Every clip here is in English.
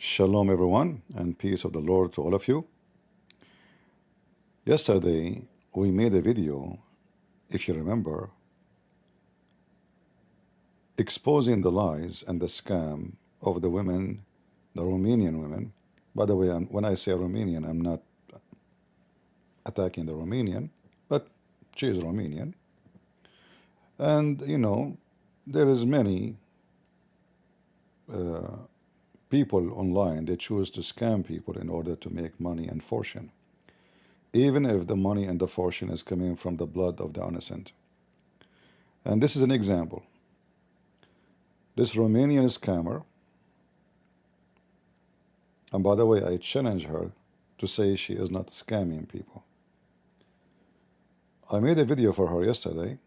Shalom, everyone, and peace of the Lord to all of you. Yesterday, we made a video, if you remember, exposing the lies and the scam of the women, the Romanian women. By the way, when I say Romanian, I'm not attacking the Romanian, but she is Romanian. And, there is many people online, they choose to scam people in order to make money and fortune, even if the money and the fortune is coming from the blood of the innocent. And this is an example. This Romanian scammer, and by the way, I challenge her to say she is not scamming people. I made a video for her yesterday,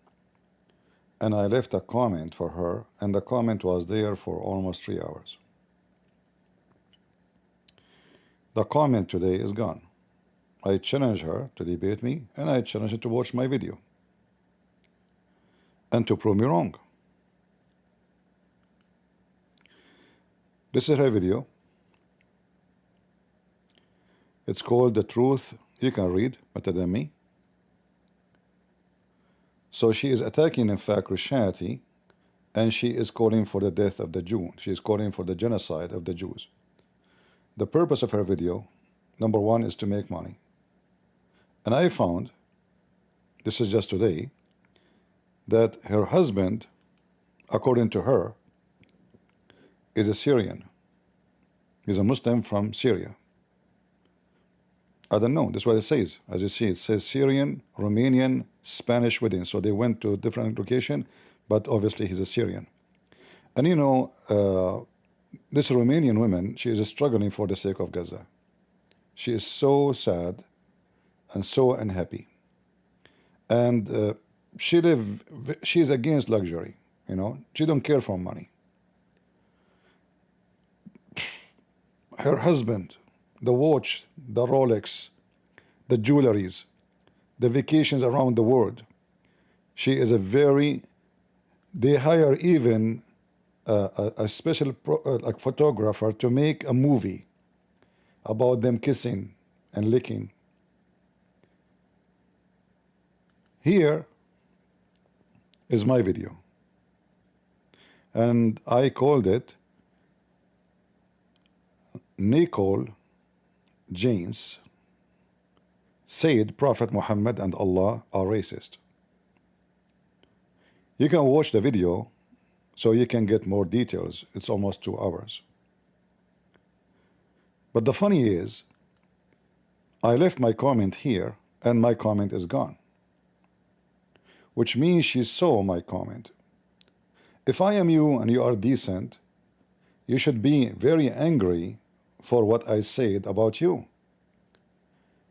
and I left a comment for her, and the comment was there for almost 3 hours. The comment today is gone. I challenge her to debate me, and I challenge her to watch my video and to prove me wrong. This is her video. It's called The Truth You Can Read Better Than Me. So she is attacking, in fact, Christianity, and she is calling for the death of the Jew. She is calling for the genocide of the Jews. The purpose of her video, number one, is to make money. And I found, this is just today, that her husband, according to her, is a Syrian. He's a Muslim from Syria. I don't know, that's what it says. As you see, it says Syrian, Romanian, Spanish wedding. So they went to a different location, but obviously he's a Syrian. And this Romanian woman, she is struggling for the sake of Gaza. She is so sad and so unhappy. And she is against luxury, She don't care for money. Her husband, the watch, the Rolex, the jewelries, the vacations around the world. She is they hire even a special photographer to make a movie about them kissing and licking. Here is my video, and I called it Nicole James said Prophet Muhammad and Allah are racist. You can watch the video so you can get more details. It's almost 2 hours. But the funny is, I left my comment here and my comment is gone, which means she saw my comment. If I am you and you are decent, you should be very angry for what I said about you.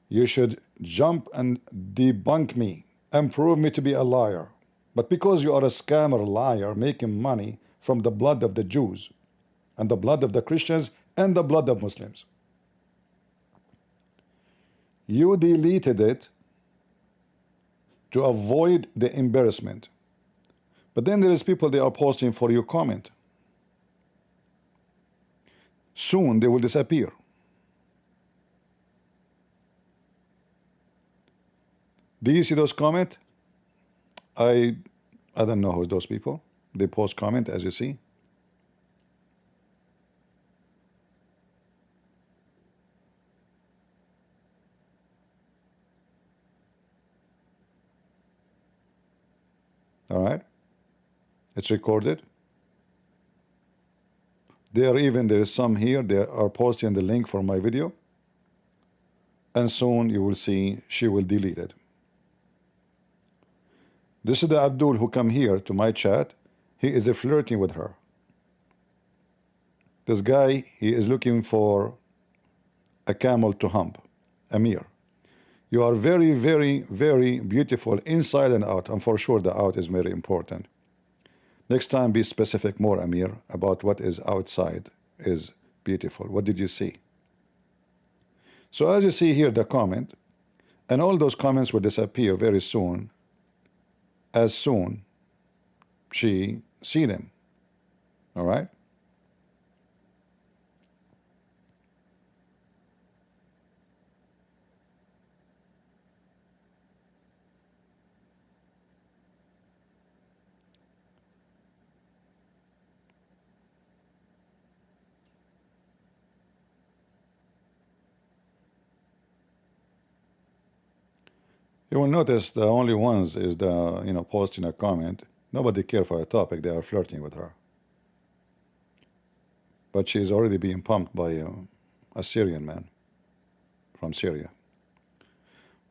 You should jump and debunk me and prove me to be a liar. But because you are a scammer liar making money from the blood of the Jews and the blood of the Christians and the blood of Muslims, you deleted it to avoid the embarrassment. But then there is people, they are posting for your comment. Soon they will disappear. Do you see those comments? I don't know who those people. They post comment, as you see. All right, it's recorded. There is some here. They are posting the link for my video, and soon you will see she will delete it. This is the Abdul who come here to my chat. He is flirting with her. This guy, he is looking for a camel to hump. Amir, you are very, very, very beautiful inside and out, and for sure the out is very important. Next time be specific more, Amir, about what is outside is beautiful. What did you see? So as you see here, the comment, and all those comments will disappear very soon, as soon she see them. All right? You will notice the only ones is the, posting a comment. Nobody care for a topic. They are flirting with her. But she is already being pumped by a Syrian man from Syria.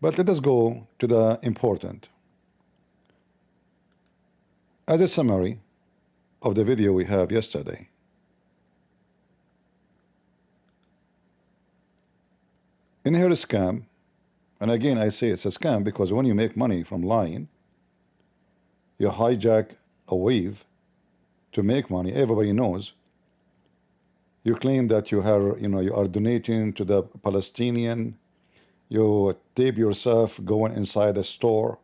But let us go to the important. As a summary of the video we have yesterday, in her scam, and again I say it's a scam because when you make money from lying, you hijack a wave to make money. Everybody knows. You claim that you are donating to the Palestinian. You tape yourself going inside a store,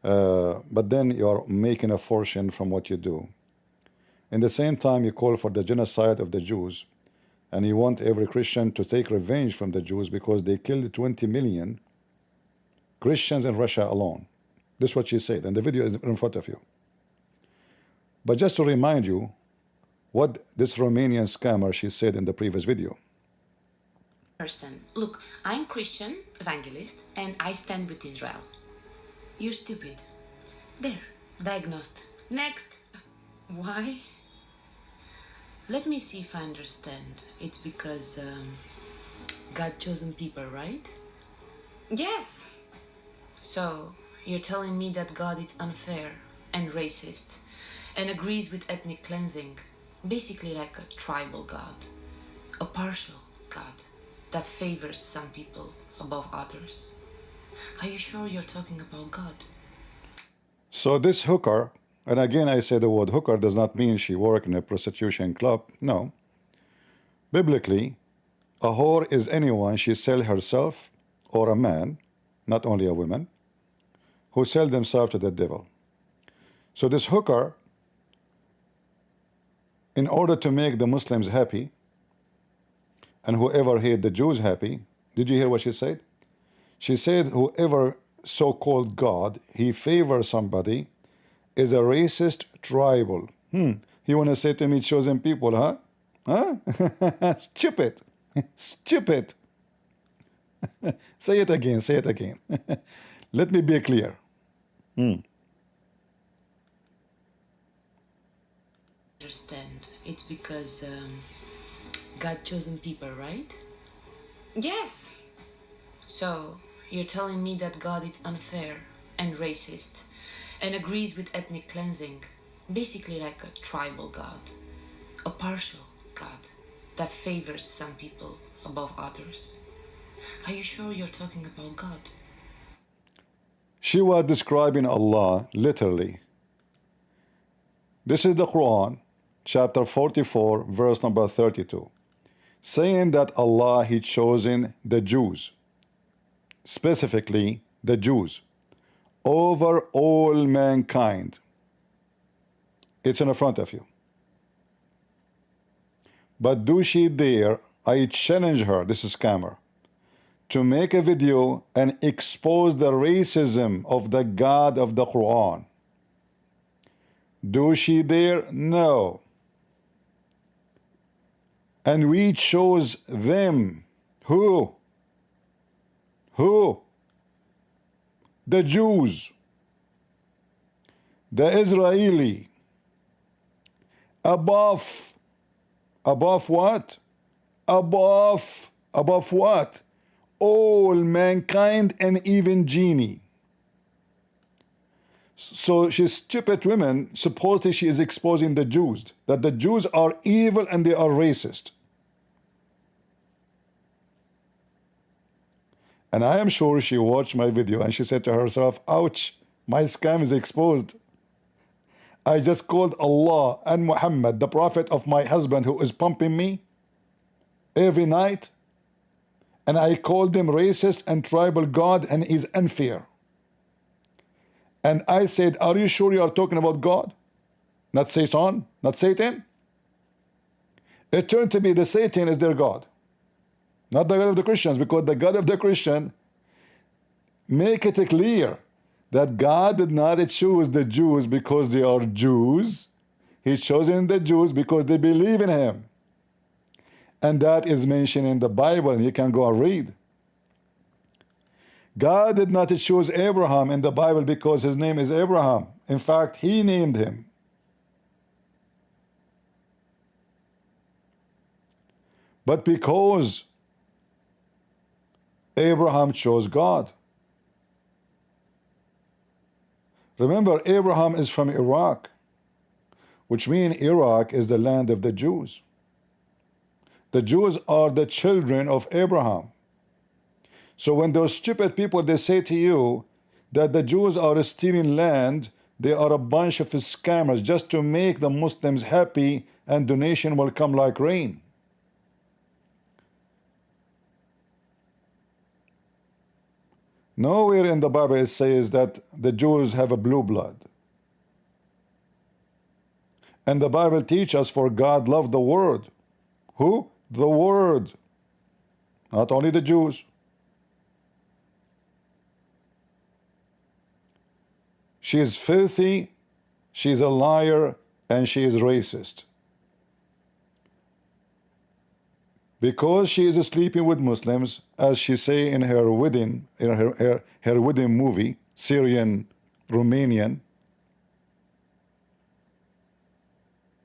but then you are making a fortune from what you do. In the same time, you call for the genocide of the Jews, and you want every Christian to take revenge from the Jews because they killed 20 million Christians in Russia alone. This is what she said, and the video is in front of you. But just to remind you what this Romanian scammer she said in the previous video. Look, I'm Christian, evangelist, and I stand with Israel. You're stupid. There, diagnosed. Next. Why? Let me see if I understand. It's because God chosen people, right? Yes. So you're telling me that God is unfair and racist and agrees with ethnic cleansing, basically like a tribal God, a partial God that favors some people above others. Are you sure you're talking about God? So this hooker, and again I say the word hooker does not mean she works in a prostitution club. No. Biblically, a whore is anyone she sell herself or a man, not only a woman, who sell themselves to the devil. So this hooker, in order to make the Muslims happy and whoever hate the Jews happy, did you hear what she said? She said whoever so-called God, he favors somebody, is a racist tribal. You want to say to me chosen people, huh? Huh? Stupid. Stupid. Say it again, say it again. Let me be clear. Understand. It's because God chosen people, right? Yes. So you're telling me that God is unfair and racist and agrees with ethnic cleansing, basically like a tribal God, a partial God that favors some people above others. Are you sure you're talking about God? She was describing Allah literally. This is the Quran, chapter 44, verse number 32, saying that Allah He chosen the Jews, specifically the Jews, over all mankind. It's in front of you. But do she dare, I challenge her, this is scammer, to make a video and expose the racism of the God of the Quran? Do she dare? No. And we chose them. Who? Who? The Jews, the Israeli, above what? Above what? All mankind and even genie. So she's stupid women, supposedly she is exposing the Jews, that the Jews are evil and they are racist. And I am sure she watched my video and she said to herself, ouch, my scam is exposed. I just called Allah and Muhammad, the prophet of my husband who is pumping me every night, and I called him racist and tribal God and he's unfair. And I said, are you sure you are talking about God? Not Satan? Not Satan? It turned to be the Satan is their God, not the God of the Christians, because the God of the Christian make it clear that God did not choose the Jews because they are Jews. He chosen the Jews because they believe in him. And that is mentioned in the Bible, and you can go and read. God did not choose Abraham in the Bible because his name is Abraham. In fact, he named him. But because Abraham chose God. Remember, Abraham is from Iraq, which means Iraq is the land of the Jews. The Jews are the children of Abraham. So when those stupid people, they say to you that the Jews are stealing land, they are a bunch of scammers just to make the Muslims happy and donation will come like rain. Nowhere in the Bible it says that the Jews have a blue blood. And the Bible teaches us for God loved the world. Who? The world. Not only the Jews. She is filthy, she is a liar, and she is racist. Because she is sleeping with Muslims, as she say in her wedding, in her wedding movie, Syrian, Romanian.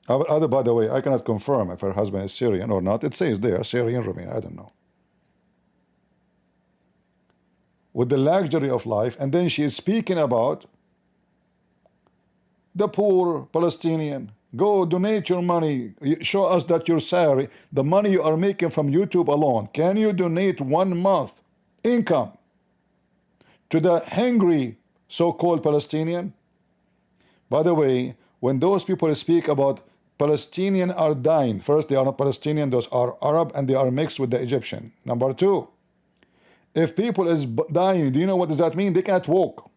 By the way, I cannot confirm if her husband is Syrian or not. It says there, Syrian, Romanian, I don't know. With the luxury of life, and then she is speaking about the poor Palestinian. Go donate your money. Show us that your salary, the money you are making from YouTube alone, can you donate 1 month income to the hungry so-called Palestinian? By the way, when those people speak about Palestinian are dying, first, they are not Palestinian, those are Arab and they are mixed with the Egyptian. Number two, if people is dying, do you know what does that mean? They can't walk.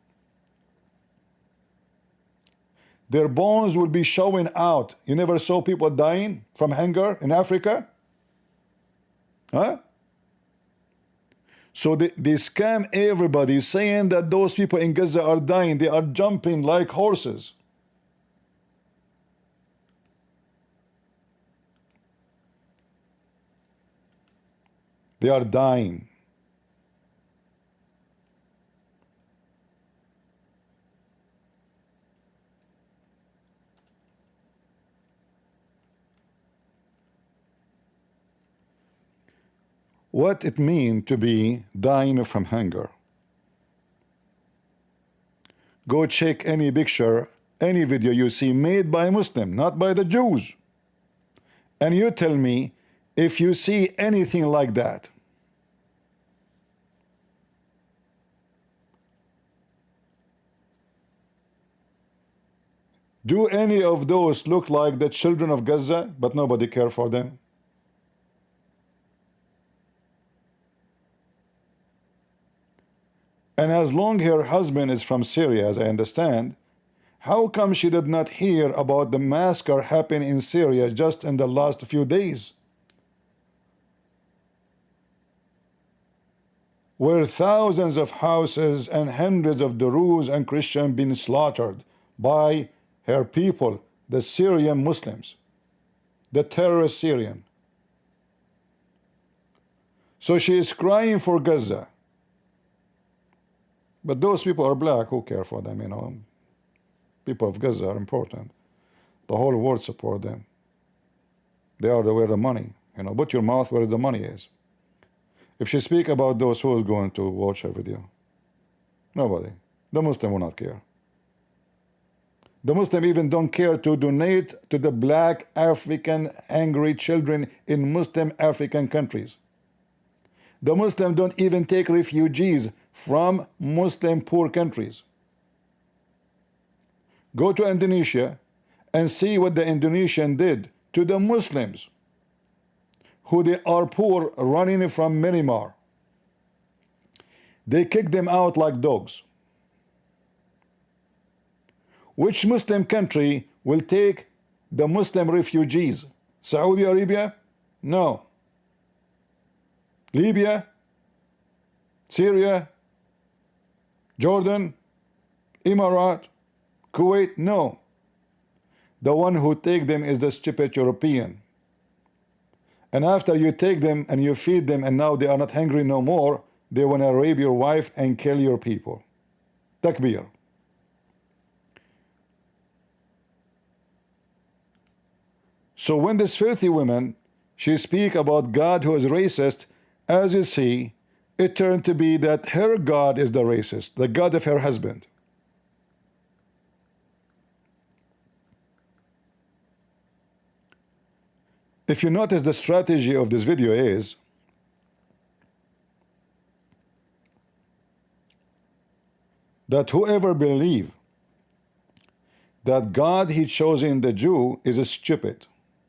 Their bones will be showing out. You never saw people dying from hunger in Africa? Huh? So they scam everybody saying that those people in Gaza are dying. They are jumping like horses. They are dying. What it means to be dying from hunger. Go check any picture, any video you see made by Muslim, not by the Jews. And you tell me if you see anything like that. Do any of those look like the children of Gaza, but nobody care for them? And as long her husband is from Syria, as I understand, how come she did not hear about the massacre happening in Syria just in the last few days? Where thousands of houses and hundreds of Druze and Christians been slaughtered by her people, the Syrian Muslims, the terrorist Syrian. So she is crying for Gaza. But those people are black, who care for them, you know? People of Gaza are important. The whole world support them. They are where the money, you know, put your mouth where the money is. If she speak about those, who is going to watch her video? Nobody. The Muslim will not care. The Muslim even don't care to donate to the black African hungry children in Muslim African countries. The Muslim don't even take refugees from Muslim poor countries. Go to Indonesia and see what the Indonesian did to the Muslims who they are poor running from Myanmar. They kick them out like dogs. Which Muslim country will take the Muslim refugees? Saudi Arabia? No. Libya? Syria? Jordan? Emirat? Kuwait? No. The one who take them is the stupid European. And after you take them and you feed them and now they are not hungry no more, they want to rape your wife and kill your people. Takbir. So when this filthy woman, she speak about God who is racist, as you see, it turned to be that her God is the racist, the God of her husband. If you notice, the strategy of this video is that whoever believe that God he chosen the Jew is a stupid.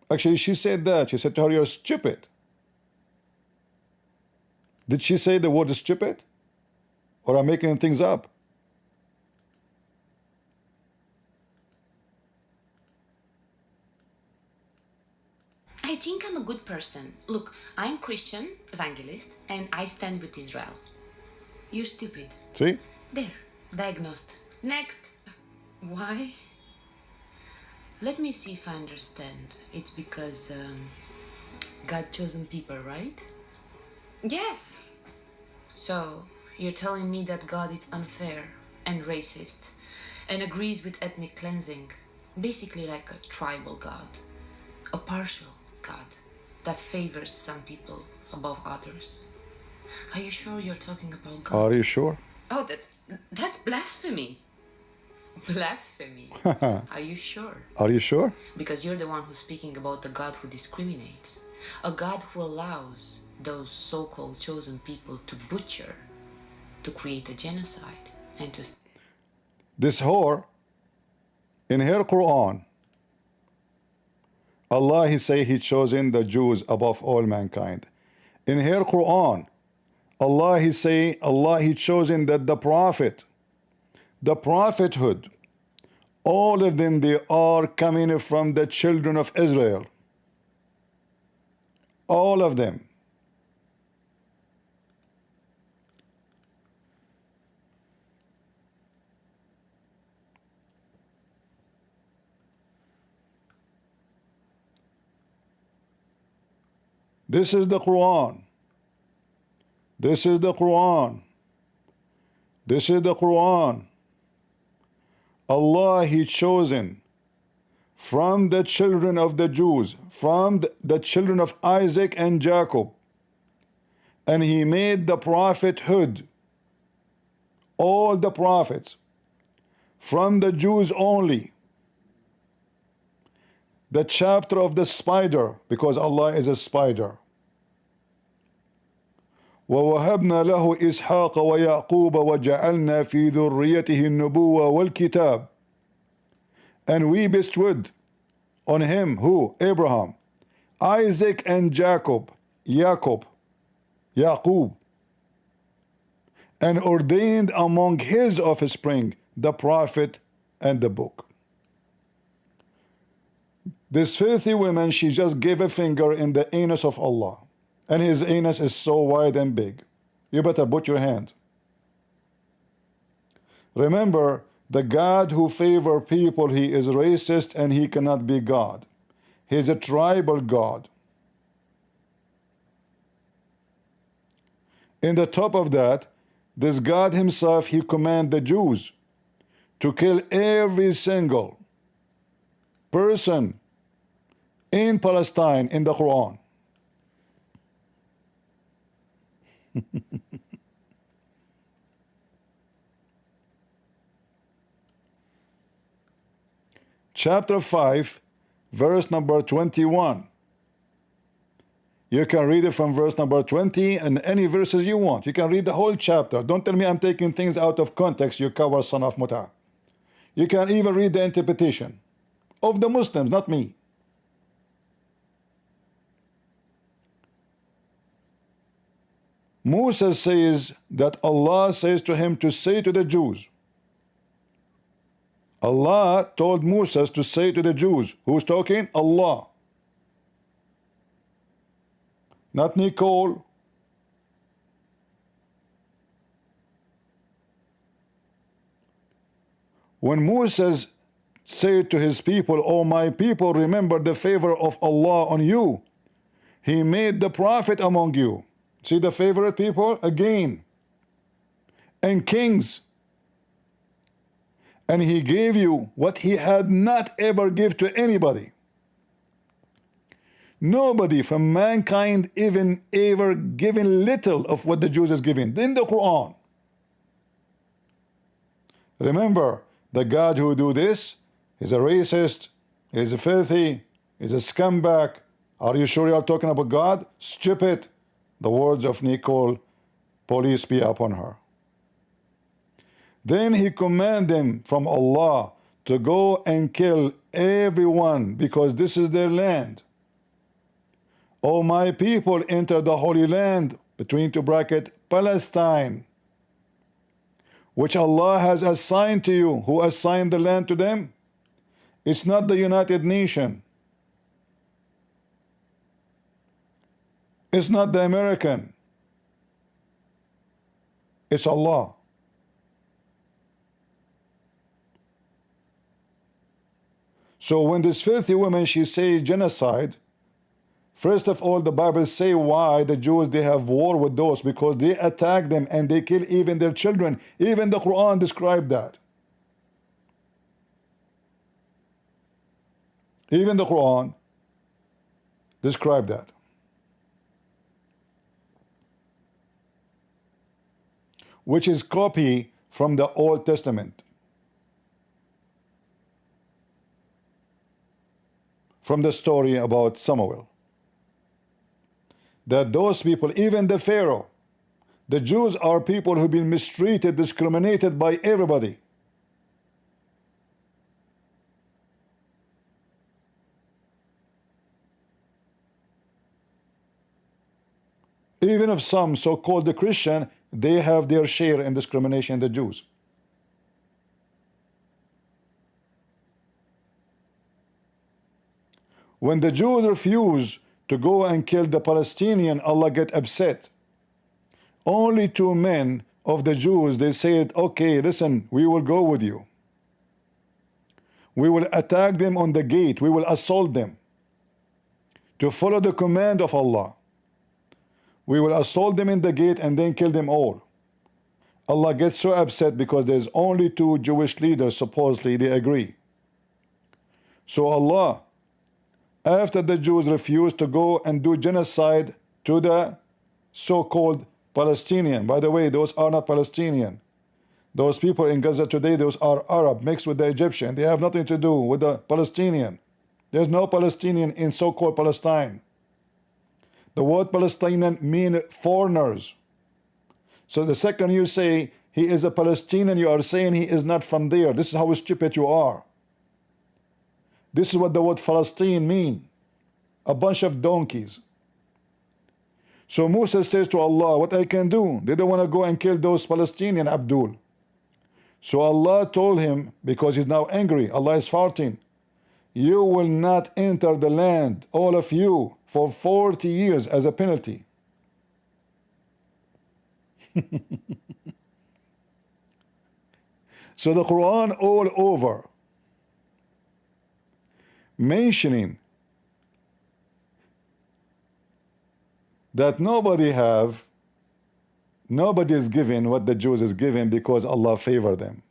Actually, she said that. She said to her, "You're stupid." Did she say the word stupid? Or I'm making things up? I think I'm a good person. Look, I'm Christian, evangelist, and I stand with Israel. You're stupid. See? There, diagnosed. Next. Why? Let me see if I understand. It's because God chosen people, right? Yes. So, you're telling me that God is unfair and racist and agrees with ethnic cleansing. Basically like a tribal God. A partial God that favors some people above others. Are you sure you're talking about God? Are you sure? Oh, that's blasphemy. Blasphemy. Are you sure? Are you sure? Because you're the one who's speaking about the God who discriminates. A God who allows those so-called chosen people to butcher, to create a genocide, and to... This whore, in her Quran, Allah he say he chosen the Jews above all mankind. In her Quran, Allah he say Allah he chosen that the prophet, the prophethood, all of them they are coming from the children of Israel. All of them. This is the Quran. This is the Quran. This is the Quran. Allah he chosen from the children of the Jews, from the children of Isaac and Jacob, and he made the prophethood, all the prophets, from the Jews only. The chapter of the spider, because Allah is a spider. وَوَهَبْنَا لَهُ إِسْحَاقَ وَيَعْقُوبَ وَجَعَلْنَا فِي ذُرِّيَّتِهِ النُّبُوَّةَ وَالْكِتَابَ. And we bestowed on him, who? Abraham, Isaac and Jacob, Yaqub, and ordained among his offspring the prophet and the book. This filthy woman, she just gave a finger in the anus of Allah. And his anus is so wide and big. You better put your hand. Remember, the God who favor people, he is racist and he cannot be God. He is a tribal God. In the top of that, this God himself, he command the Jews to kill every single person in Palestine in the Quran. Chapter 5, verse number 21. You can read it from verse number 20 and any verses you want. You can read the whole chapter. Don't tell me I'm taking things out of context, you cover son of Muta. You can even read the interpretation of the Muslims, not me. Musa says that Allah says to him to say to the Jews. Allah told Musa to say to the Jews. Who's talking? Allah. Not Nicole. When Moses said to his people, "O my people, remember the favor of Allah on you. He made the prophet among you." See the favorite people? Again, and kings, and he gave you what he had not ever give to anybody. Nobody from mankind even ever given little of what the Jews is giving in the Quran. Remember, the God who do this is a racist, is a filthy, is a scumbag. Are you sure you are talking about God? Stupid. The words of Nicole, police be upon her. Then he commanded them from Allah to go and kill everyone because this is their land. O my people, enter the Holy Land, between two brackets, Palestine, which Allah has assigned to you. Who assigned the land to them? It's not the United Nations. It's not the American. It's Allah. So when this filthy woman, she say genocide, first of all, the Bible say why the Jews, they have war with those, because they attack them and they kill even their children. Even the Quran described that. Even the Quran described that. Which is copy from the Old Testament. From the story about Samuel. That those people, even the Pharaoh, the Jews are people who've been mistreated, discriminated by everybody. Even if some so-called the Christian, they have their share in discrimination in the Jews. When the Jews refuse to go and kill the Palestinian, Allah get upset. Only two men of the Jews, they said, okay, listen, we will go with you. We will attack them on the gate. We will assault them to follow the command of Allah. We will assault them in the gate and then kill them all. Allah gets so upset because there's only two Jewish leaders, supposedly they agree. So Allah, after the Jews refused to go and do genocide to the so-called Palestinian, by the way, those are not Palestinian. Those people in Gaza today, those are Arab mixed with the Egyptian. They have nothing to do with the Palestinian. There's no Palestinian in so-called Palestine. The word Palestinian mean foreigners. So the second you say he is a Palestinian, you are saying he is not from there. This is how stupid you are. This is what the word Palestine mean. A bunch of donkeys. So Musa says to Allah, what I can do? They don't want to go and kill those Palestinian, Abdul. So Allah told him, because he's now angry, Allah is farting, you will not enter the land, all of you, for 40 years as a penalty. So the Quran all over mentioning that nobody is given what the Jews is given because Allah favored them.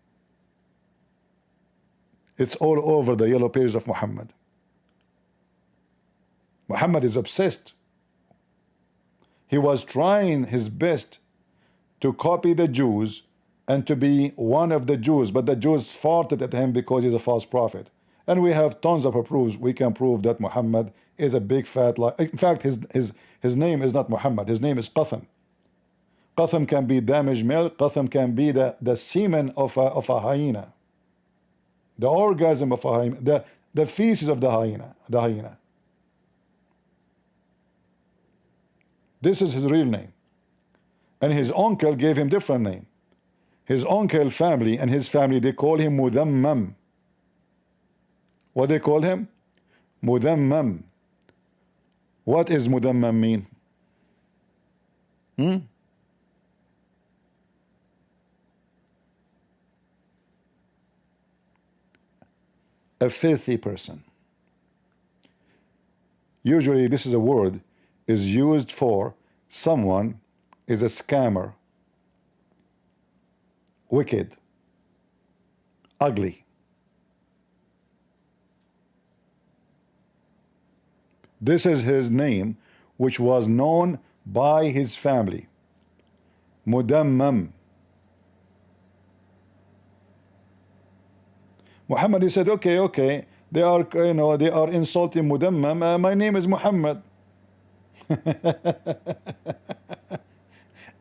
It's all over the yellow pages of Muhammad. Muhammad is obsessed. He was trying his best to copy the Jews and to be one of the Jews, but the Jews farted at him because he's a false prophet. And we have tons of proofs. We can prove that Muhammad is a big fat lie. In fact, his name is not Muhammad. His name is Qatham. Qatham can be damaged milk. Qatham can be the semen of a hyena. The orgasm of a hyena. The feces of the hyena. This is his real name. And his uncle gave him different name. His uncle family and his family, they call him Mudammam. What they call him? Mudammam. What is Mudammam mean? A filthy person. Usually this is a word is used for someone is a scammer. wicked, ugly. This is his name, which was known by his family. Mudammam. Muhammad, he said, okay, they are, they are insulting Mudammam. My name is Muhammad.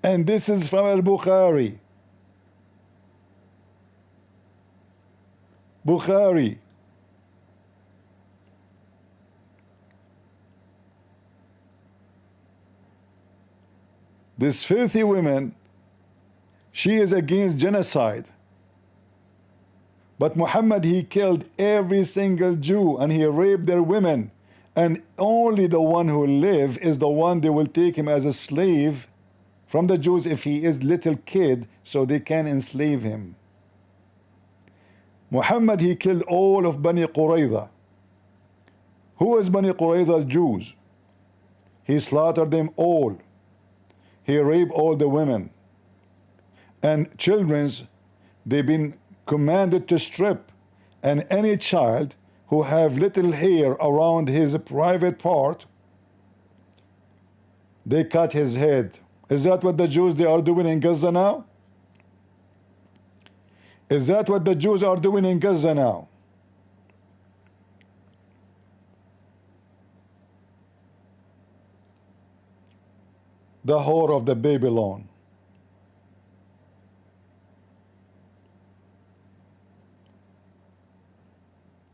And this is from al-Bukhari. Bukhari. This filthy woman, she is against genocide. But Muhammad, he killed every single Jew and he raped their women. And only the one who live is the one they will take him as a slave from the Jews if he is little kid, so they can enslave him. Muhammad, he killed all of Bani Qurayza. Who is Bani Qurayza? Jews. He slaughtered them all. He raped all the women. And children's, they've been commanded to strip. And any child who have little hair around his private part, they cut his head. Is that what the Jews they are doing in Gaza now? Is that what the Jews are doing in Gaza now? The whore of the Babylon.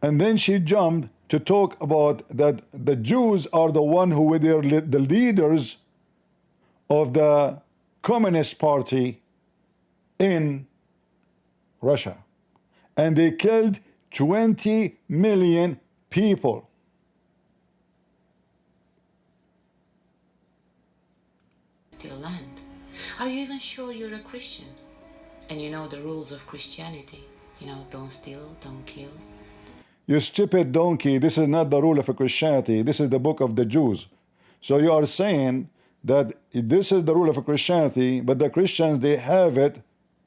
And then she jumped to talk about that the Jews are the one who were the leaders of the Communist Party in Russia. And they killed 20 million people. Still land. Are you even sure you're a Christian? And you know the rules of Christianity. You know, don't steal, don't kill. You stupid donkey, this is not the rule of Christianity. This is the book of the Jews. So you are saying that this is the rule of Christianity, but the Christians, they have it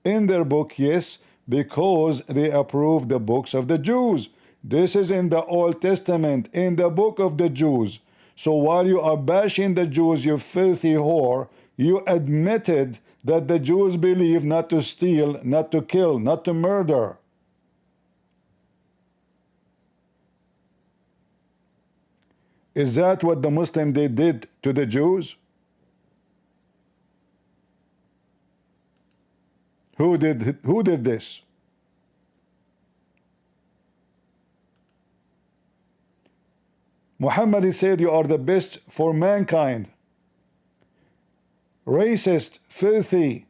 in their book, yes, because they approve the books of the Jews. This is in the Old Testament, in the book of the Jews. So while you are bashing the Jews, you filthy whore, you admitted that the Jews believe not to steal, not to kill, not to murder. Is that what the Muslim they did to the Jews? Who did this? Muhammad, he said, you are the best for mankind. Racist, filthy.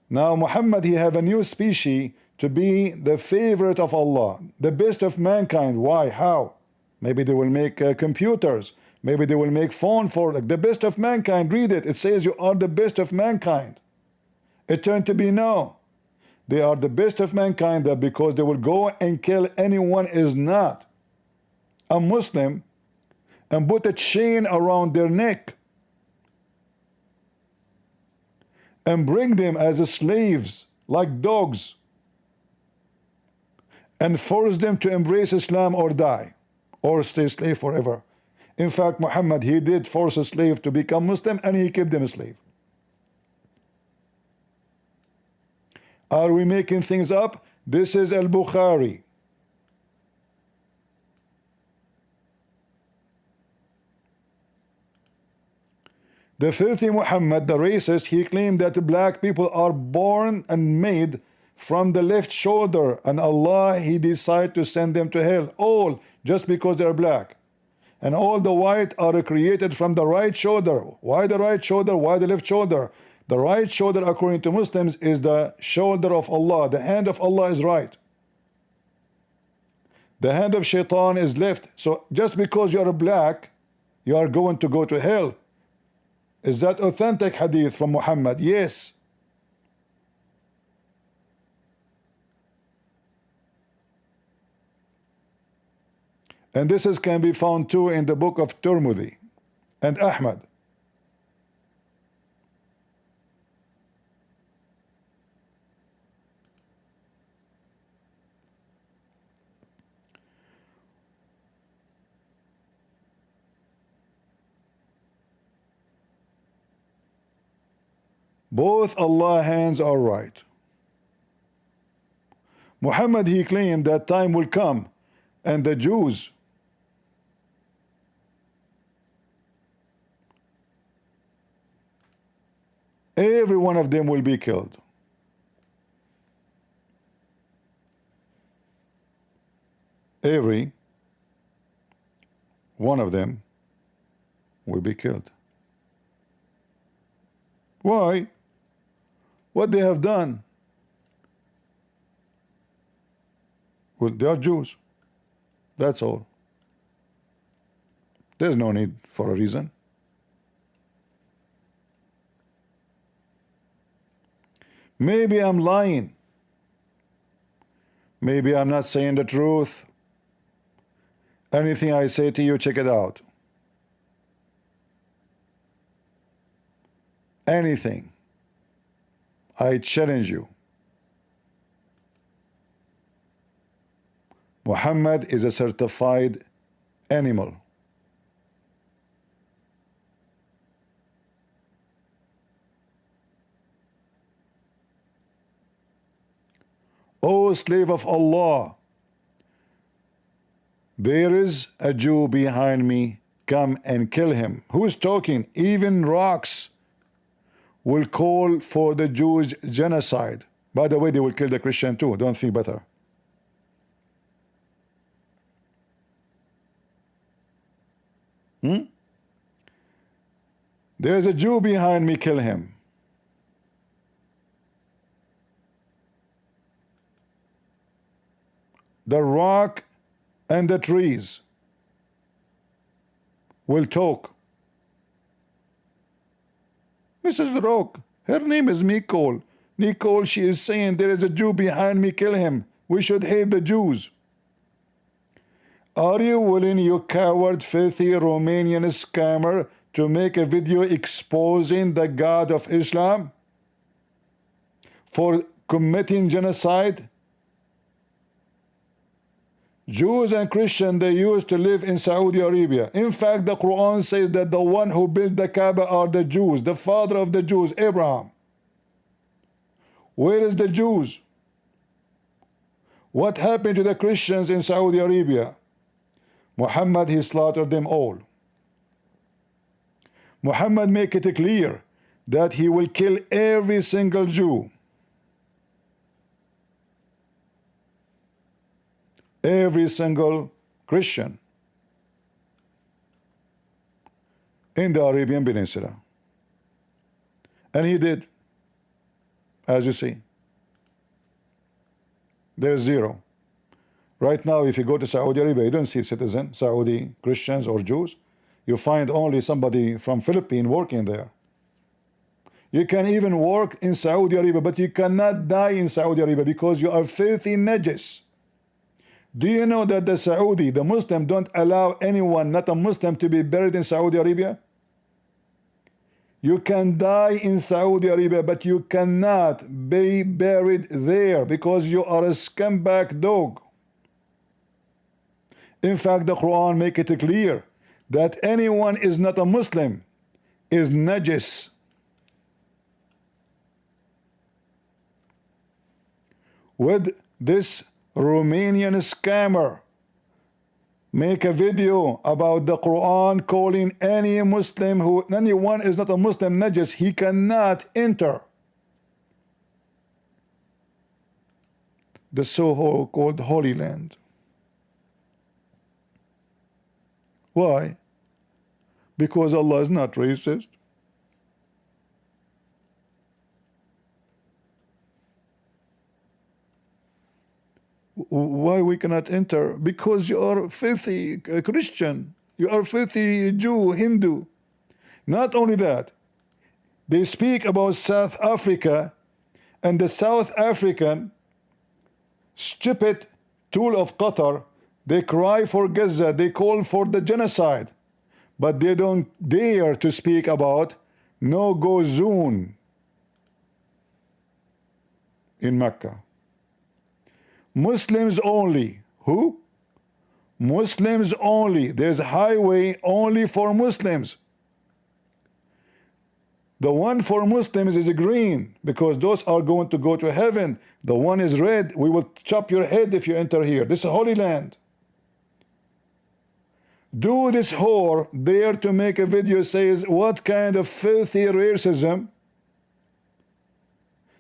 Now Muhammad, he have a new species to be the favorite of Allah, the best of mankind. Why? How? Maybe they will make computers. Maybe they will make phone for the best of mankind. Read it. It says you are the best of mankind. It turned to be no. They are the best of mankind that because they will go and kill anyone is not a Muslim and put a chain around their neck and bring them as slaves like dogs and force them to embrace Islam or die or stay slave forever. In fact, Muhammad, he did force a slave to become Muslim and he kept them a slave. Are we making things up? This is al-Bukhari. The filthy Muhammad, the racist, he claimed that black people are born and made from the left shoulder, and Allah, he decided to send them to hell, all just because they're black. And all the white are created from the right shoulder. Why the right shoulder? Why the left shoulder? The right shoulder, according to Muslims, is the shoulder of Allah. The hand of Allah is right. The hand of Shaitan is left. So just because you are black, you are going to go to hell. Is that authentic hadith from Muhammad? Yes. And this can be found too in the book of Tirmidhi and Ahmad. Both Allah's hands are right. Muhammad, he claimed that time will come and the Jews every one of them will be killed. Every one of them will be killed. Why? What they have done? Well, they are Jews. That's all. There's no need for a reason. Maybe I'm lying. Maybe I'm not saying the truth. Anything I say to you, check it out. Anything. I challenge you. Muhammad is a certified animal. O slave of Allah, there is a Jew behind me, come and kill him. Who's talking? Even rocks will call for the Jewish genocide. By the way, they will kill the Christian too. Don't think better. There is a Jew behind me, kill him. The rock and the trees will talk. Mrs. Rock, her name is Nicole. Nicole, she is saying there is a Jew behind me, kill him. We should hate the Jews. Are you willing, you coward, filthy Romanian scammer, to make a video exposing the God of Islam for committing genocide? Jews and Christians, they used to live in Saudi Arabia. In fact, the Quran says that the one who built the Kaaba are the Jews, the father of the Jews, Abraham. Where is the Jews? What happened to the Christians in Saudi Arabia? Muhammad, he slaughtered them all. Muhammad make it clear that he will kill every single Jew. Every single Christian in the Arabian Peninsula. And he did, as you see. There's zero. Right now, if you go to Saudi Arabia, you don't see citizen, Saudi Christians or Jews. You find only somebody from Philippines working there. You can even work in Saudi Arabia, but you cannot die in Saudi Arabia because you are filthy najis. Do you know that the Saudi, the Muslim, don't allow anyone not a Muslim to be buried in Saudi Arabia? You can die in Saudi Arabia, but you cannot be buried there because you are a scumbag dog. In fact, the Quran make it clear that anyone is not a Muslim is najis. With this Romanian scammer make a video about the Quran calling any Muslim who anyone is not a Muslim najis, he cannot enter the so-called Holy Land. Why? Because Allah is not racist. Why we cannot enter? Because you are filthy Christian, you are filthy Jew, Hindu. Not only that, they speak about South Africa and the South African stupid tool of Qatar. They cry for Gaza, they call for the genocide, but they don't dare to speak about no-go zone in Mecca. Muslims only. Who? Muslims only. There's a highway only for Muslims. The one for Muslims is green because those are going to go to heaven. The one is red. We will chop your head if you enter here. This is Holy Land. Do this whore dare to make a video says what kind of filthy racism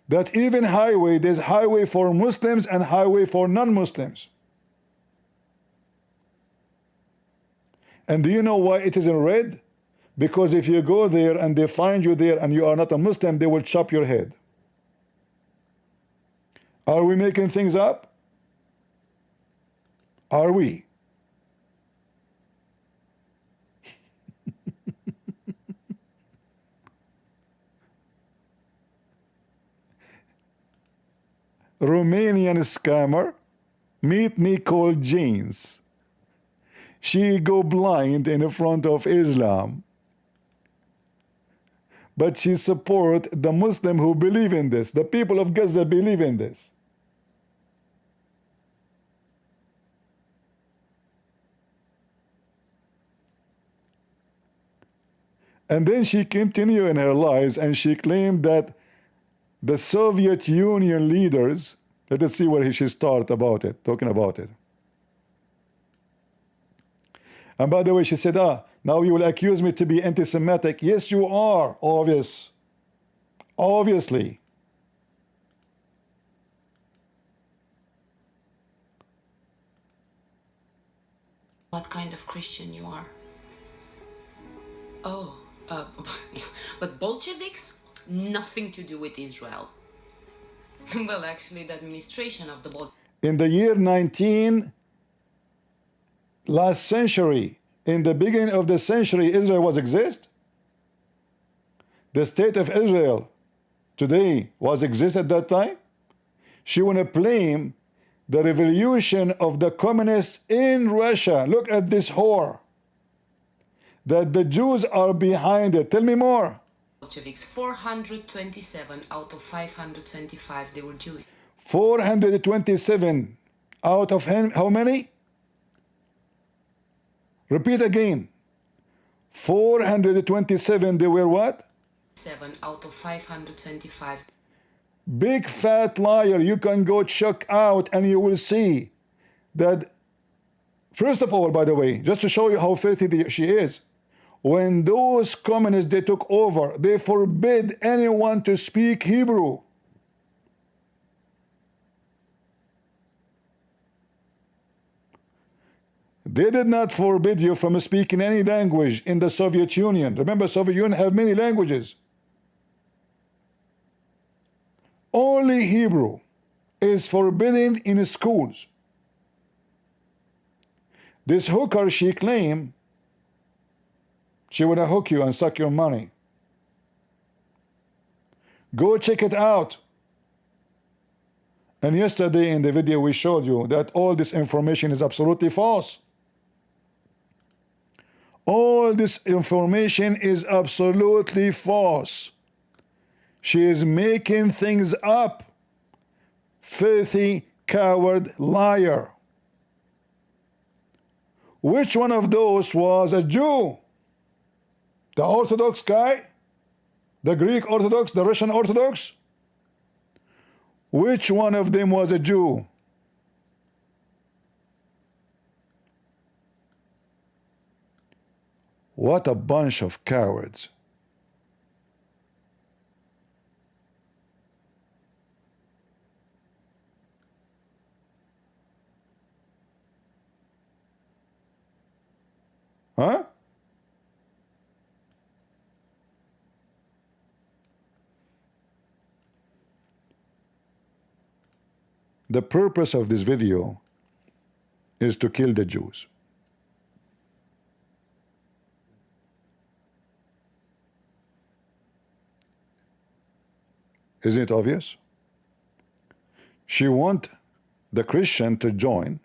that even highway, there's highway for Muslims and highway for non-Muslims. And do you know why it is in red? Because if you go there and they find you there and you are not a Muslim, they will chop your head. Are we making things up? Are we? Romanian scammer, meet Nicole Jeans. She go blind in front of Islam, but she support the Muslim who believe in this. The people of Gaza believe in this. And then she continue in her lies and she claimed that the Soviet Union leaders, let us see where she start about it, talking about it. And by the way, she said, now you will accuse me to be anti-Semitic. Yes, you are, obviously. What kind of Christian you are? Oh, but Bolsheviks? Nothing to do with Israel. Well, actually, the administration of the Bolsheviks. In the year 19, last century, in the beginning of the century, Israel was exist. The state of Israel today was exist at that time. She want to blame the revolution of the communists in Russia. Look at this whore. That the Jews are behind it. Tell me more. Bolsheviks, 427 out of 525, they were Jewish. 427 out of how many? Repeat again. 427, they were what? 7 out of 525. Big fat liar. You can go check out and you will see that, first of all, by the way, just to show you how filthy she is, when those communists, they took over, they forbid anyone to speak Hebrew. They did not forbid you from speaking any language in the Soviet Union. Remember, Soviet Union have many languages. Only Hebrew is forbidden in schools. This hooker, she claimed she would hook you and suck your money. Go check it out. And yesterday in the video we showed you that all this information is absolutely false. All this information is absolutely false. She is making things up. Filthy, coward, liar. Which one of those was a Jew? The Orthodox guy? The Greek Orthodox? The Russian Orthodox? Which one of them was a Jew? What a bunch of cowards. Huh? The purpose of this video is to kill the Jews. Isn't it obvious? She wants the Christian to join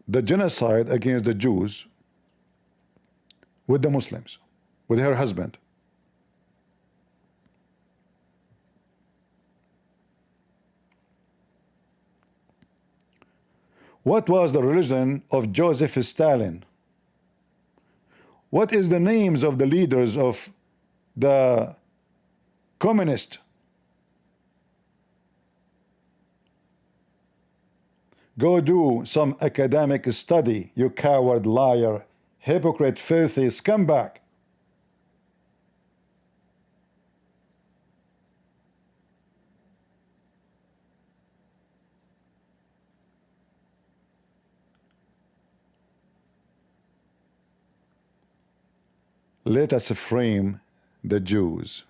the genocide against the Jews with the Muslims, with her husband. What was the religion of Joseph Stalin? What is the names of the leaders of the communist. Go do some academic study, you coward, liar, hypocrite, filthy scumbag. Let us frame the Jews.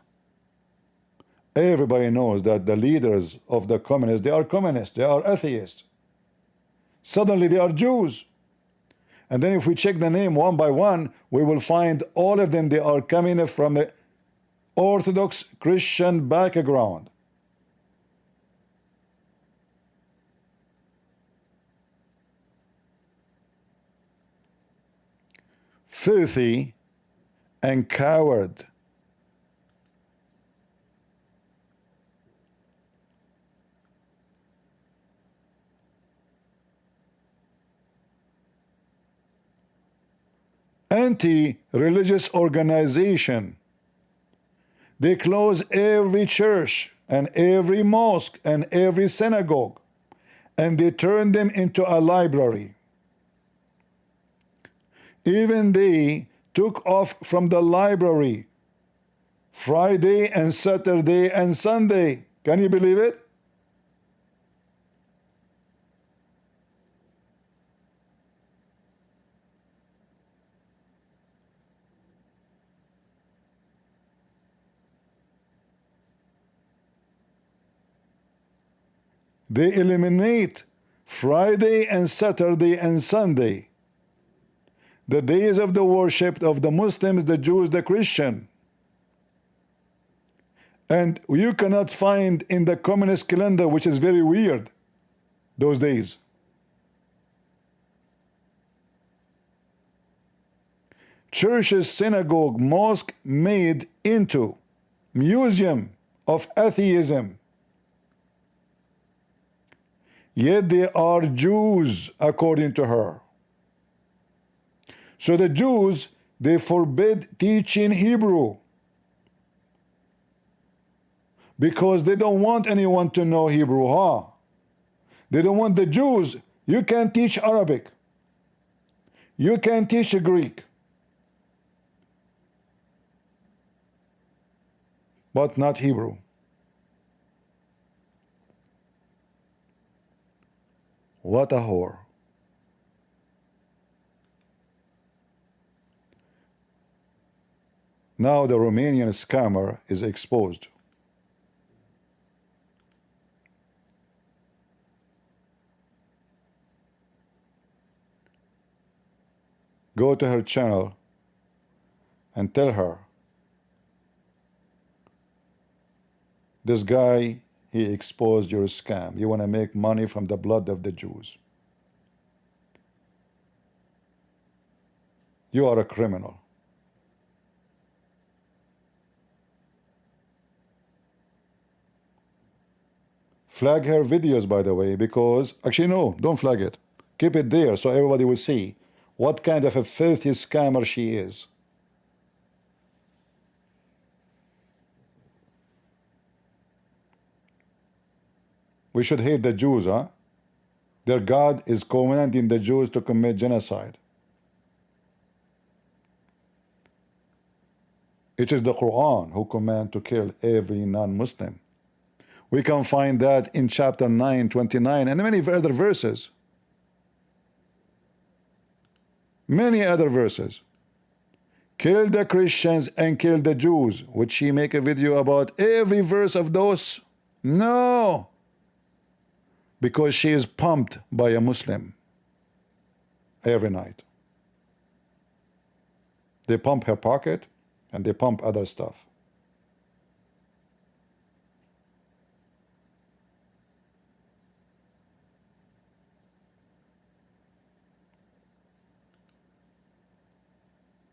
Everybody knows that the leaders of the communists, they are communists, they are atheists. Suddenly they are Jews. And then if we check the name one by one, we will find all of them, they are coming from the Orthodox Christian background. Filthy and coward. Anti-religious organization. They close every church and every mosque and every synagogue, and they turn them into a library. Even they took off from the library Friday and Saturday and Sunday. Can you believe it? They eliminate Friday and Saturday and Sunday, the days of the worship of the Muslims, the Jews, the Christian. And you cannot find in the communist calendar, which is very weird, those days. Churches, synagogue, mosque made into museum of atheism. Yet they are Jews according to her. So the Jews, they forbid teaching Hebrew because they don't want anyone to know Hebrew, huh? They don't want the Jews. You can't teach Arabic. You can't teach Greek. But not Hebrew. What a whore. Now the Romanian scammer is exposed. Go to her channel and tell her, this guy, he exposed your scam. You want to make money from the blood of the Jews. You are a criminal. Flag her videos, by the way, because actually no, don't flag it. Keep it there so everybody will see what kind of a filthy scammer she is. We should hate the Jews, huh? Their God is commanding the Jews to commit genocide. It is the Quran who commands to kill every non-Muslim. We can find that in chapter 9, 29, and many other verses. Many other verses. Kill the Christians and kill the Jews. Would she make a video about every verse of those? No. Because she is pumped by a Muslim every night. They pump her pocket and they pump other stuff.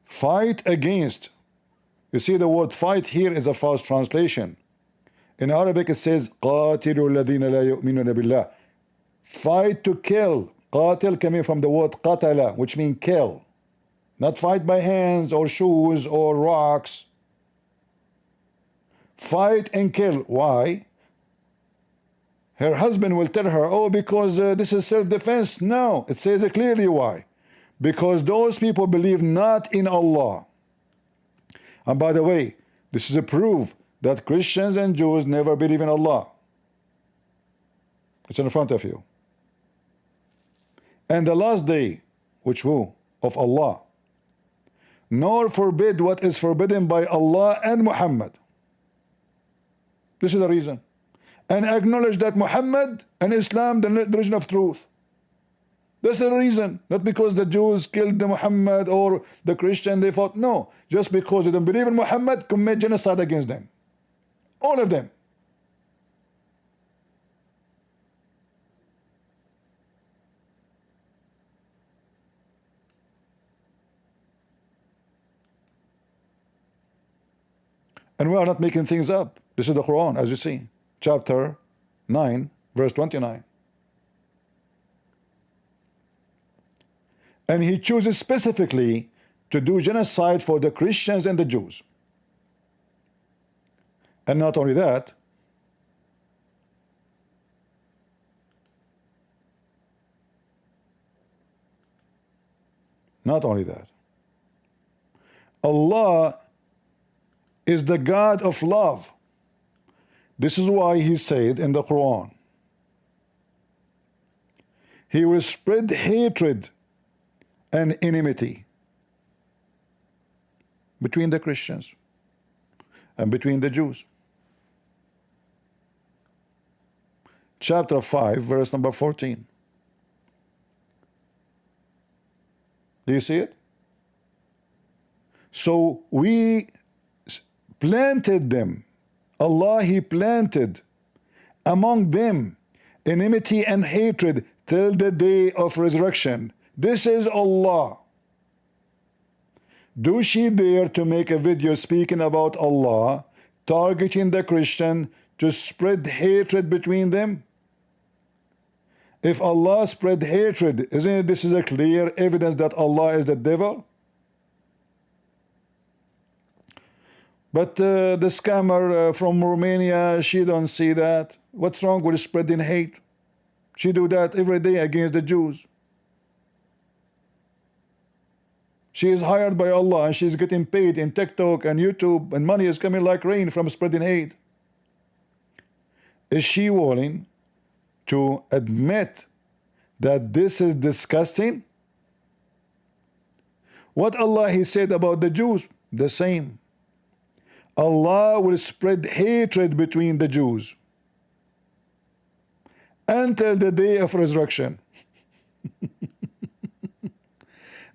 Fight against. You see the word fight here is a false translation. In Arabic it says قاتلوا الذين لا يؤمنون بالله. Fight to kill. قاتل coming from the word قتل, which means kill. Not fight by hands or shoes or rocks. fight and kill. Why? Her husband will tell her, oh, because this is self-defense. No, it says clearly why. Because those people believe not in Allah. And by the way, this is a proof that Christians and Jews never believe in Allah. It's in front of you. And the last day, which who? Of Allah. Nor forbid what is forbidden by Allah and Muhammad. This is the reason. And acknowledge that Muhammad and Islam, the religion of truth. That's the reason. Not because the Jews killed the Muhammad or the Christian they fought. No. Just because they don't believe in Muhammad, commit genocide against them. All of them. And we are not making things up. This is the Quran, as you see. Chapter 9, verse 29. And he chooses specifically to do genocide for the Christians and the Jews. And not only that, Allah is the God of love. This is why he said in the Quran, he will spread hatred and enmity between the Christians and between the Jews. Chapter 5, verse number 14. Do you see it? So we planted them. Allah, he planted among them enmity and hatred till the day of resurrection. This is Allah. Do she dare to make a video speaking about Allah, targeting the Christian to spread hatred between them? If Allah spread hatred, isn't it this is a clear evidence that Allah is the devil? But the scammer from Romania, she don't see that. What's wrong with spreading hate? She do that every day against the Jews. She is hired by Allah and she's getting paid in TikTok and YouTube, and money is coming like rain from spreading hate. Is she willing to admit that this is disgusting? What Allah he said about the Jews? The same. Allah will spread hatred between the Jews until the day of resurrection.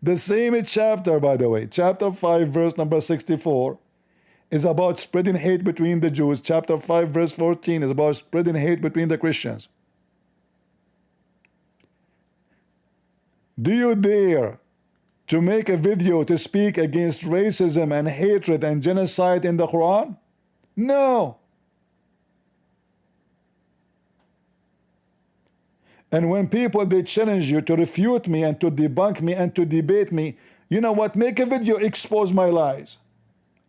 The same chapter, by the way, chapter 5, verse number 64, is about spreading hate between the Jews. Chapter 5, verse 14 is about spreading hate between the Christians. Do you dare to make a video to speak against racism and hatred and genocide in the Quran? No. And when people, they challenge you to refute me and to debunk me and to debate me, you know what? Make a video, expose my lies.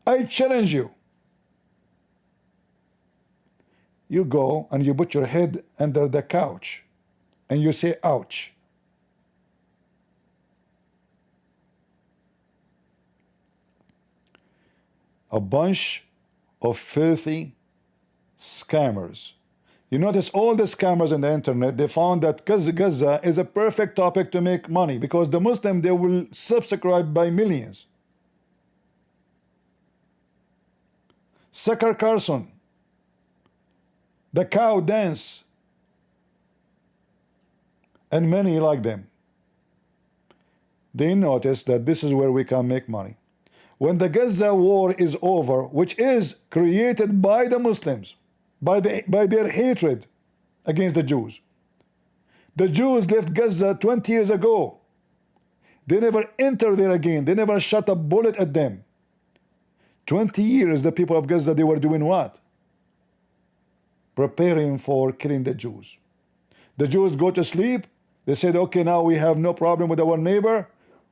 I challenge you. You go and you put your head under the couch and you say, ouch. A bunch of filthy scammers. You notice all the scammers on the internet, they found that Gaza is a perfect topic to make money because the Muslim, they will subscribe by millions. Sucker Carson, the cow dance, and many like them. They notice that this is where we can make money. When the Gaza war is over, which is created by the Muslims, by their hatred against the Jews. The Jews left Gaza 20 years ago. They never entered there again. They never shot a bullet at them. 20 years the people of Gaza, they were doing what? Preparing for killing the Jews. The Jews go to sleep. They said, okay, now we have no problem with our neighbor.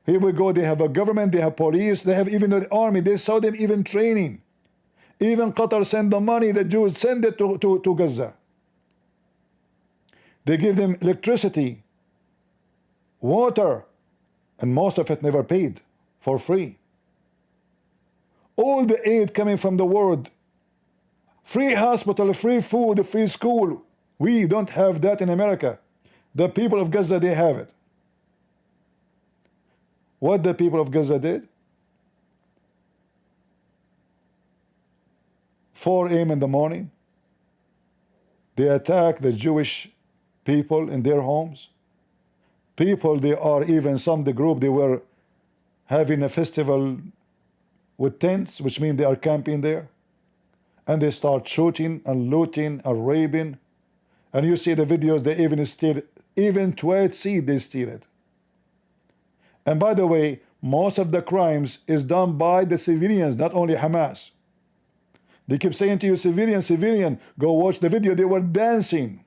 Here we go. They have a government, they have police, they have even the army. They saw them even training. Even Qatar send the money, the Jews send it to Gaza. They give them electricity, water, and most of it never paid, for free. All the aid coming from the world, free hospital, free food, free school. We don't have that in America. The people of Gaza, they have it. What the people of Gaza did? 4 a.m. in the morning, they attack the Jewish people in their homes. People, they are even some, the group, they were having a festival with tents, which means they are camping there. And they start shooting and looting and raping. And you see the videos, they even steal, even toilet seat, they steal it. And by the way, most of the crimes is done by the civilians, not only Hamas. They keep saying to you, civilian, go watch the video. They were dancing.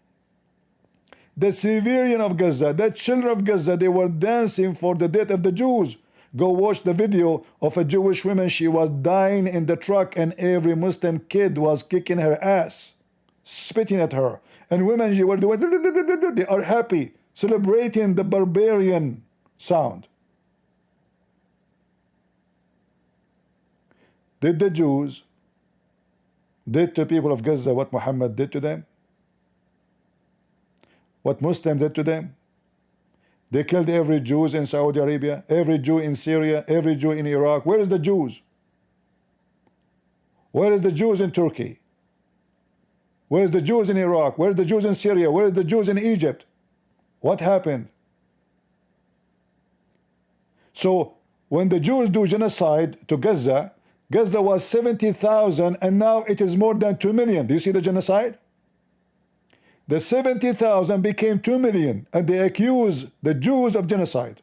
The civilian of Gaza, the children of Gaza, they were dancing for the death of the Jews. Go watch the video of a Jewish woman. She was dying in the truck, and every Muslim kid was kicking her ass, spitting at her. And women, they were doing, they are happy, celebrating the barbarian sound. Did the Jews did to people of Gaza what Muhammad did to them? What Muslims did to them? They killed every Jew in Saudi Arabia, every Jew in Syria, every Jew in Iraq. Where is the Jews? Where is the Jews in Turkey? Where is the Jews in Iraq? Where is the Jews in Syria? Where is the Jews in Egypt? What happened? So when the Jews do genocide to Gaza, Gaza was 70,000 and now it is more than 2 million. Do you see the genocide? The 70,000 became 2 million, and they accuse the Jews of genocide.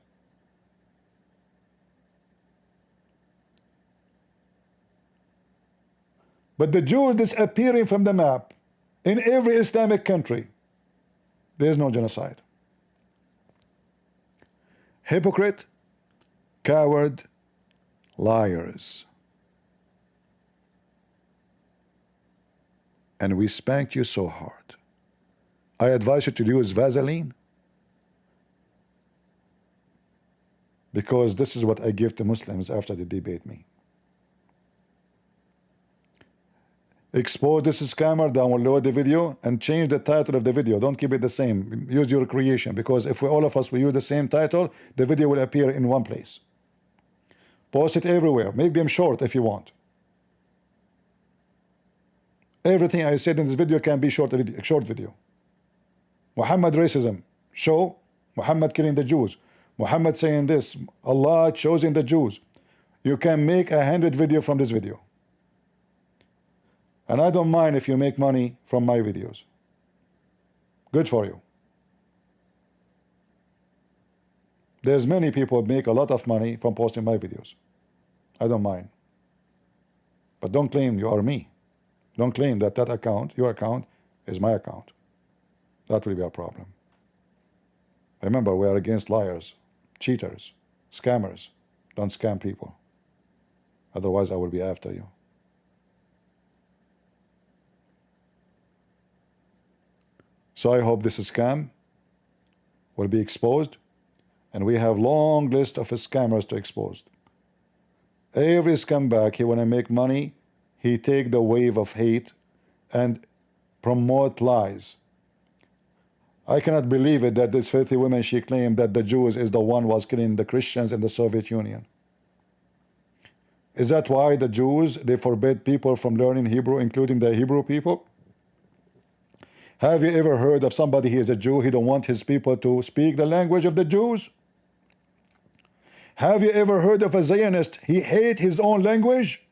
But the Jews disappearing from the map in every Islamic country. There is no genocide. Hypocrite, coward, liars. And we spanked you so hard. I advise you to use Vaseline, because this is what I give to Muslims after they debate me. Expose this scammer, download the video, and change the title of the video. Don't keep it the same. Use your creation, because if all of us will use the same title, the video will appear in one place. Post it everywhere. Make them short if you want. Everything I said in this video can be short video. Muhammad racism, show. Muhammad killing the Jews, Muhammad saying this, Allah choosing the Jews. You can make 100 videos from this video, and I don't mind if you make money from my videos. Good for you. There's many people make a lot of money from posting my videos. I don't mind, but don't claim you are me. Don't claim that account, your account, is my account. That will be a problem. Remember, we are against liars, cheaters, scammers. Don't scam people. Otherwise, I will be after you. So I hope this scam will be exposed, and we have long list of scammers to expose. Every scumbag, he want to make money, he take the wave of hate and promote lies. I cannot believe it that this filthy woman, she claimed that the Jews is the one was killing the Christians in the Soviet Union. Is that why the Jews, they forbid people from learning Hebrew, including the Hebrew people? Have you ever heard of somebody, he is a Jew, he don't want his people to speak the language of the Jews? Have you ever heard of a Zionist, he hate his own language?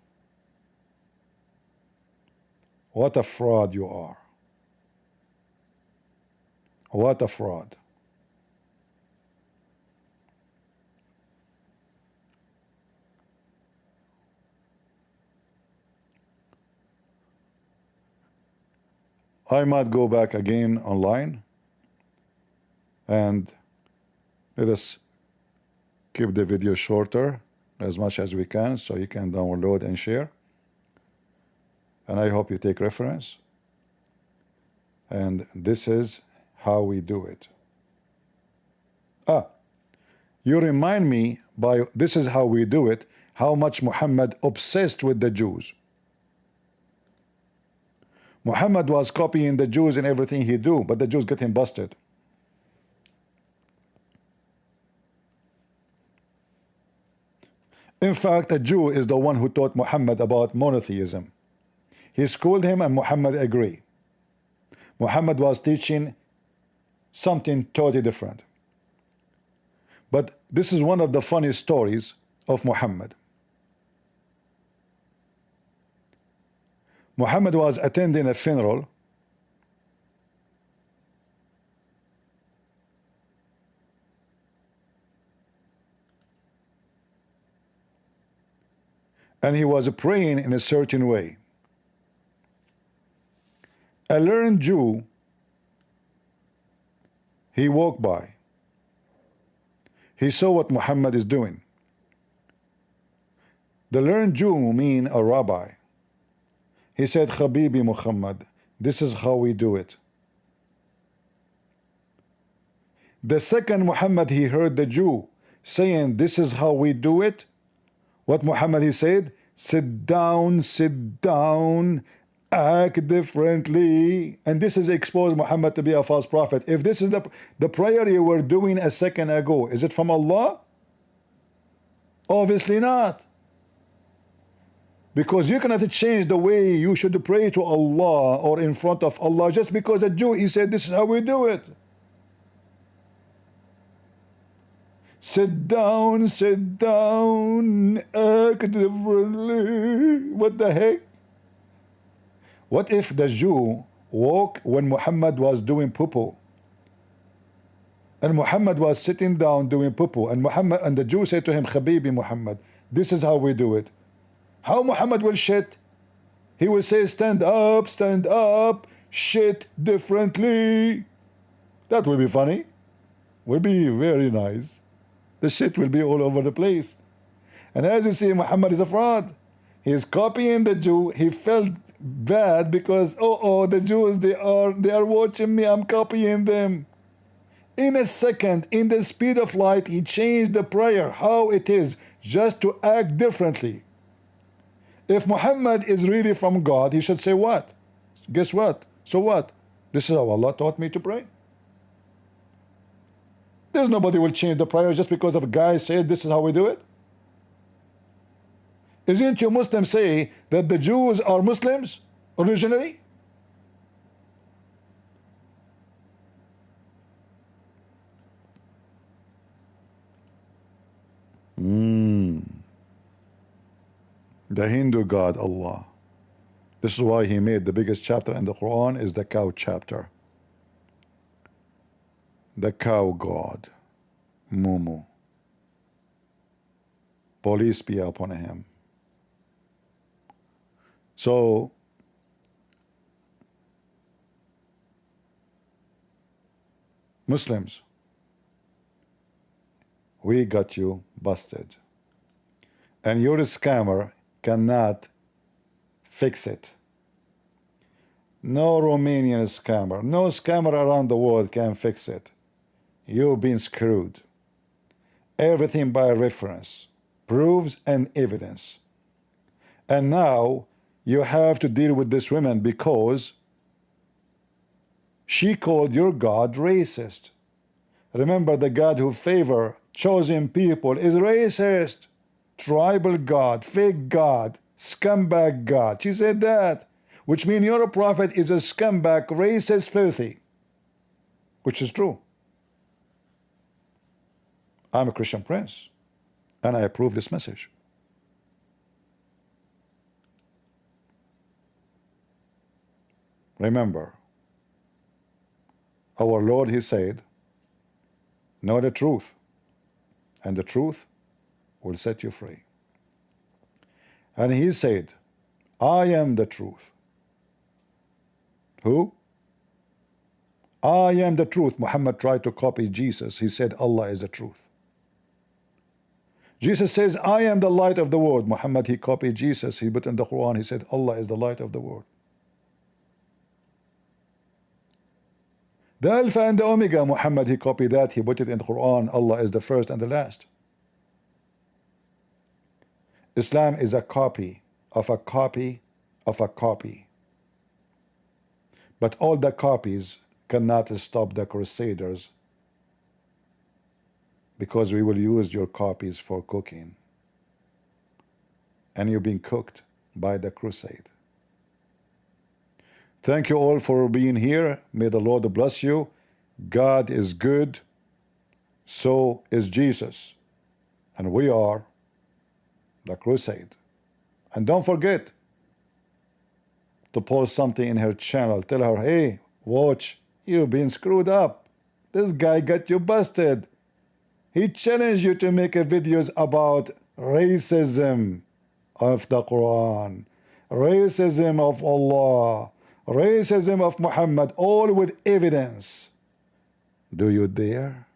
What a fraud you are. What a fraud. I might go back again online, and let us keep the video shorter as much as we can so you can download and share. And I hope you take reference. And this is how we do it. You remind me by this is how we do it, how much Muhammad obsessed with the Jews. Muhammad was copying the Jews in everything he do, but the Jews get him busted. In fact, a Jew is the one who taught Muhammad about monotheism. He schooled him and Muhammad agreed. Muhammad was teaching something totally different. But this is one of the funny stories of Muhammad. Muhammad was attending a funeral and he was praying in a certain way. A learned Jew, he walked by. He saw what Muhammad is doing. The learned Jew mean a rabbi. He said, Habibi Muhammad, this is how we do it. The second Muhammad he heard the Jew saying, this is how we do it, what Muhammad he said, sit down, act differently. And this is exposed Muhammad to be a false prophet. If this is the prayer you were doing a second ago, is it from Allah? Obviously not. Because you cannot change the way you should pray to Allah or in front of Allah just because a Jew, he said, this is how we do it. Sit down, act differently. What the heck? What if the Jew woke when Muhammad was doing poo-poo? And Muhammad was sitting down doing poo-poo, and the Jew said to him, Habibi Muhammad, this is how we do it. How Muhammad will shit? He will say, stand up, shit differently. That will be funny. Will be very nice. The shit will be all over the place. And as you see, Muhammad is a fraud. He is copying the Jew. He felt bad because the Jews, they are watching me, I'm copying them. In a second, in the speed of light, he changed the prayer, how it is, just to act differently. If Muhammad is really from God, he should say what? Guess what? So what? This is how Allah taught me to pray. There's nobody will change the prayer just because of a guy said this is how we do it. Isn't you Muslims say that the Jews are Muslims originally? The Hindu God Allah. This is why he made the biggest chapter in the Quran is the cow chapter. The cow god, Mumu. Police be upon him. So Muslims, we got you busted. And your scammer cannot fix it. No Romanian scammer, no scammer around the world can fix it. You've been screwed. Everything by reference, proofs and evidence. And now you have to deal with this woman because she called your God racist. Remember, the God who favor chosen people is racist. Tribal God, fake God, scumbag God. She said that, which means your prophet is a scumbag, racist, filthy, which is true. I'm a Christian prince, and I approve this message. Remember, our Lord, he said, know the truth, and the truth will set you free. And he said, I am the truth. Who? I am the truth. Muhammad tried to copy Jesus. He said Allah is the truth. Jesus says, I am the light of the world. Muhammad, he copied Jesus. He put in the Quran, he said, Allah is the light of the world. The Alpha and the Omega, Muhammad, he copied that. He put it in the Quran. Allah is the first and the last. Islam is a copy of a copy of a copy. But all the copies cannot stop the Crusaders, because we will use your copies for cooking. And you're being cooked by the crusade. Thank you all for being here. May the Lord bless you. God is good. So is Jesus. And we are the crusade. And don't forget to post something in her channel. Tell her, hey, watch, you've been screwed up. This guy got you busted. He challenged you to make a videos about racism of the Quran, racism of Allah, racism of Muhammad, all with evidence. Do you dare?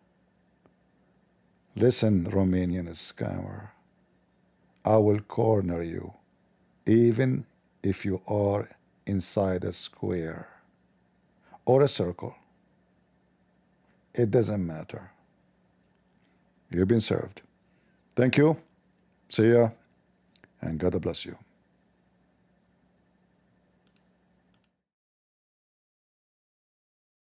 Listen, Romanian scammer, I will corner you, even if you are inside a square or a circle. It doesn't matter. You've been served. Thank you. See ya, and God bless you.